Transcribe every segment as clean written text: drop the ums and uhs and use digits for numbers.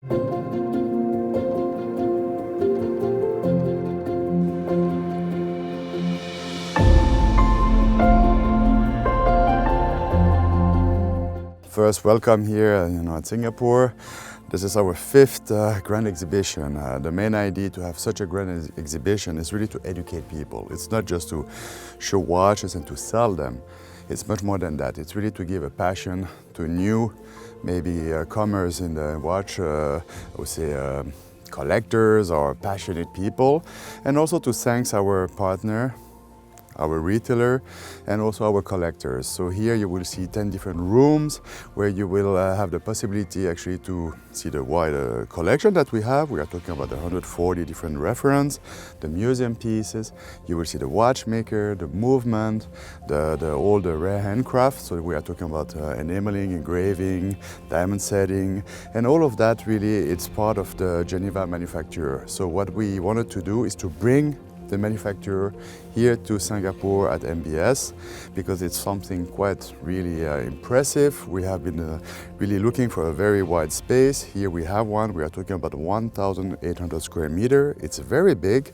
First, welcome here, at Singapore. This is our fifth grand exhibition. The main idea to have such a grand exhibition is really to educate people. It's not just to show watches and to sell them. It's much more than that. It's really to give a passion to new, maybe comers in the watch, I would say collectors or passionate people, and also to thank our partner, our retailer, and also our collectors. So here you will see 10 different rooms where you will have the possibility actually to see the wide collection that we have. We are talking about 140 different reference, the museum pieces. You will see the watchmaker, the movement, all the rare handcraft. So we are talking about enameling, engraving, diamond setting, and all of that really it's part of the Geneva manufacturer. So what we wanted to do is to bring the manufacturer here to Singapore at MBS because it's something quite really impressive. We have been really looking for a very wide space. Here we have one. We are talking about 1,800 square meter. It's very big,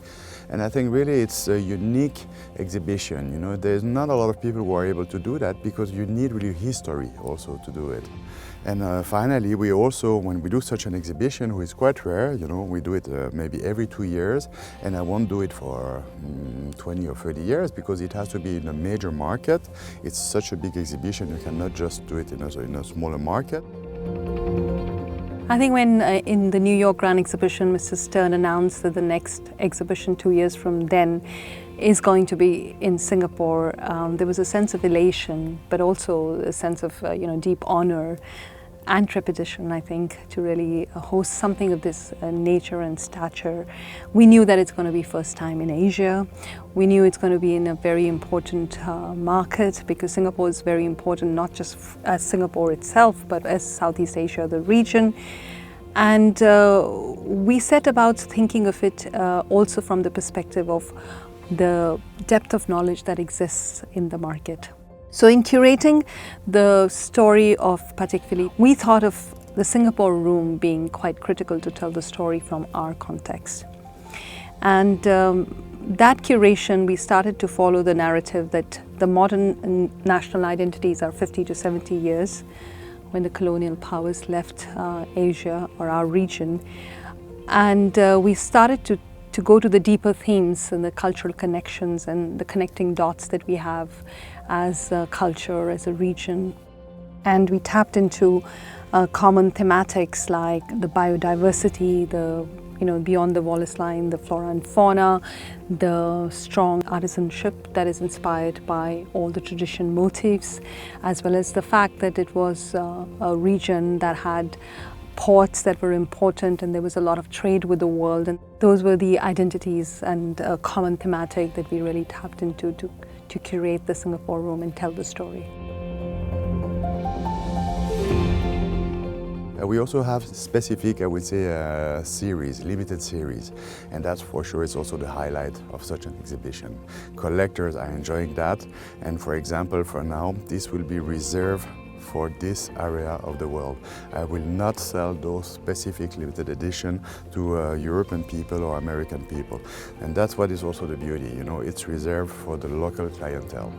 and I think really it's a unique exhibition. There's not a lot of people who are able to do that because you need really history also to do it. And finally, we also, when we do such an exhibition, which is quite rare, we do it maybe every 2 years, and I won't do it for 20 or 30 years because it has to be in a major market. It's such a big exhibition, you cannot just do it in a smaller market. I think when in the New York Grand Exhibition, Mr. Stern announced that the next exhibition 2 years from then is going to be in Singapore, there was a sense of elation, but also a sense of deep honor and trepidation, I think, to really host something of this nature and stature. We knew that it's going to be first time in Asia. We knew it's going to be in a very important market because Singapore is very important, not just as Singapore itself, but as Southeast Asia, the region. And we set about thinking of it also from the perspective of the depth of knowledge that exists in the market. So in curating the story of Patek Philippe, we thought of the Singapore room being quite critical to tell the story from our context. And that curation, we started to follow the narrative that the modern national identities are 50 to 70 years when the colonial powers left Asia or our region. And we started to go to the deeper themes and the cultural connections and the connecting dots that we have as a culture, as a region. And we tapped into common thematics like the biodiversity, beyond the Wallace line, the flora and fauna, the strong artisanship that is inspired by all the tradition motifs, as well as the fact that it was a region that had ports that were important and there was a lot of trade with the world, and those were the identities and a common thematic that we really tapped into to curate the Singapore room and tell the story. We also have specific, I would say, series, limited series, and that's for sure is also the highlight of such an exhibition. Collectors are enjoying that, and for example, for now, this will be reserved for this area of the world. I will not sell those specific limited edition to European people or American people. And that's what is also the beauty, it's reserved for the local clientele.